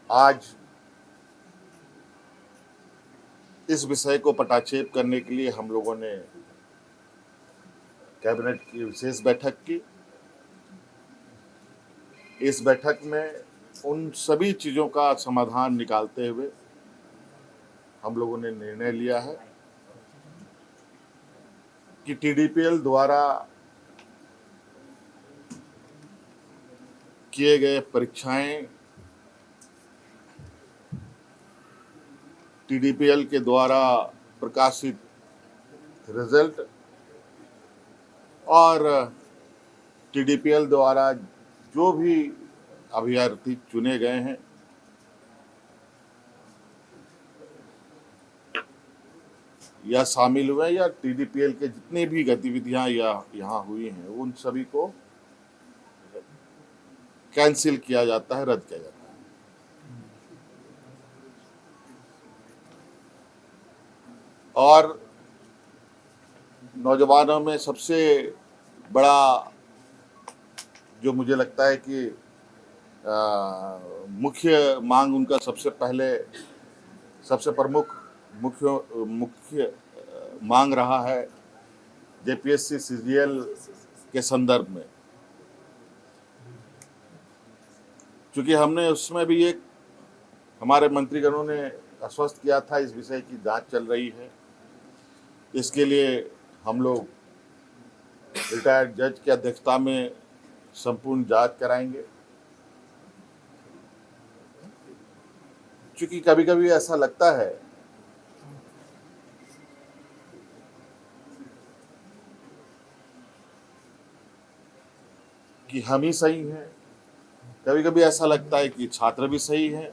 आज इस विषय को पटाक्षेप करने के लिए हम लोगों ने कैबिनेट की विशेष बैठक की। इस बैठक में उन सभी चीज़ों का समाधान निकालते हुए हम लोगों ने निर्णय लिया है कि टीडीपीएल द्वारा किए गए परीक्षाएं, टीडीपीएल के द्वारा प्रकाशित रिजल्ट और टीडीपीएल द्वारा जो भी अभ्यर्थी चुने गए हैं या शामिल हुए या टीडीपीएल के जितनी भी गतिविधियां यहाँ हुई हैं उन सभी को कैंसिल किया जाता है, रद्द किया जाता है। और नौजवानों में सबसे बड़ा जो मुझे लगता है कि मुख्य मांग उनका सबसे प्रमुख मुख्य मांग रहा है जेपीएससी सीजीएल के संदर्भ में, क्योंकि हमने उसमें भी एक हमारे मंत्रीगणों ने आश्वस्त किया था इस विषय की जांच चल रही है। इसके लिए हम लोग रिटायर्ड जज की अध्यक्षता में संपूर्ण जांच कराएंगे, क्योंकि कभी कभी ऐसा लगता है कि हम ही सही हैं, कभी कभी ऐसा लगता है कि छात्र भी सही हैं।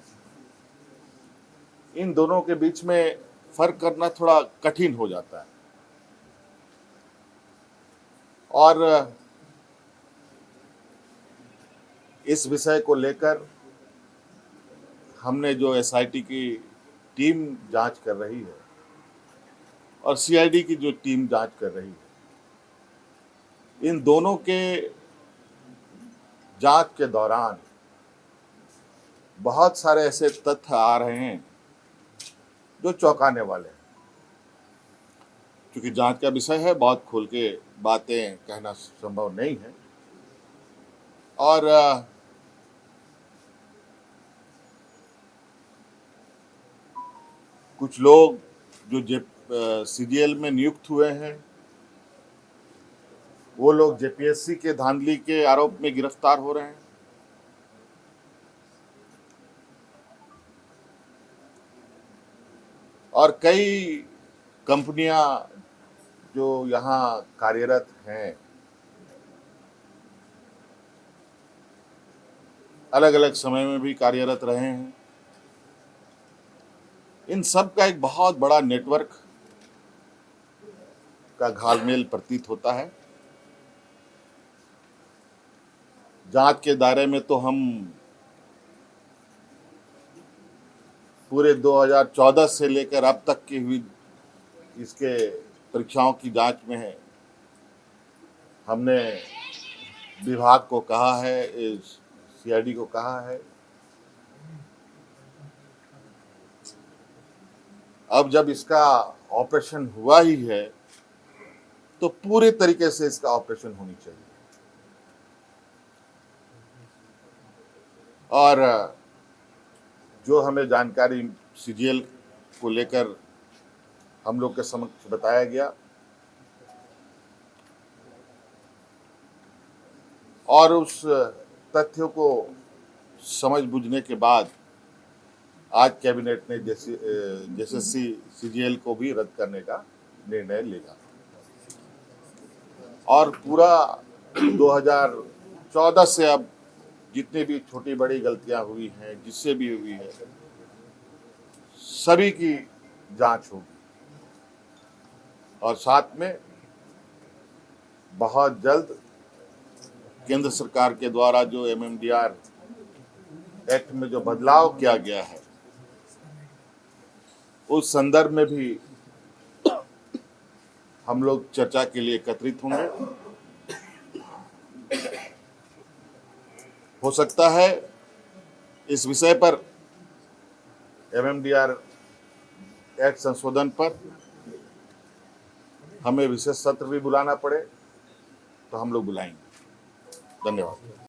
इन दोनों के बीच में फर्क करना थोड़ा कठिन हो जाता है। और इस विषय को लेकर हमने जो एसआईटी की टीम जांच कर रही है और सीआईडी की जो टीम जांच कर रही है, इन दोनों के जांच के दौरान बहुत सारे ऐसे तथ्य आ रहे हैं जो चौंकाने वाले हैं। क्योंकि जांच का विषय है, बहुत खुल के बातें कहना संभव नहीं है। और कुछ लोग जो सीजीएल में नियुक्त हुए हैं वो लोग जेपीएससी के धांधली के आरोप में गिरफ्तार हो रहे हैं। और कई कंपनियां जो यहाँ कार्यरत हैं अलग अलग समय में भी कार्यरत रहे हैं। इन सब का एक बहुत बड़ा नेटवर्क का घालमेल प्रतीत होता है। जांच के दायरे में तो हम पूरे 2014 से लेकर अब तक की हुई इसके परीक्षाओं की जांच में है। हमने विभाग को कहा है, सीआईडी को कहा है, अब जब इसका ऑपरेशन हुआ ही है तो पूरे तरीके से इसका ऑपरेशन होनी चाहिए। और जो हमें जानकारी सीजीएल को लेकर हम लोग के समक्ष बताया गया और उस तथ्यों को समझ बूझने के बाद आज कैबिनेट ने जेएसएससी सीजीएल को भी रद्द करने का निर्णय लिया। और पूरा 2014 से अब जितनी भी छोटी बड़ी गलतियां हुई हैं, जिससे भी हुई है, सभी की जांच होगी। और साथ में बहुत जल्द केंद्र सरकार के द्वारा जो एमएमडीआर एक्ट में जो बदलाव किया गया है उस संदर्भ में भी हम लोग चर्चा के लिए एकत्रित होंगे। हो सकता है इस विषय पर MMDR एक्ट संशोधन पर हमें विशेष सत्र भी बुलाना पड़े तो हम लोग बुलाएंगे। धन्यवाद।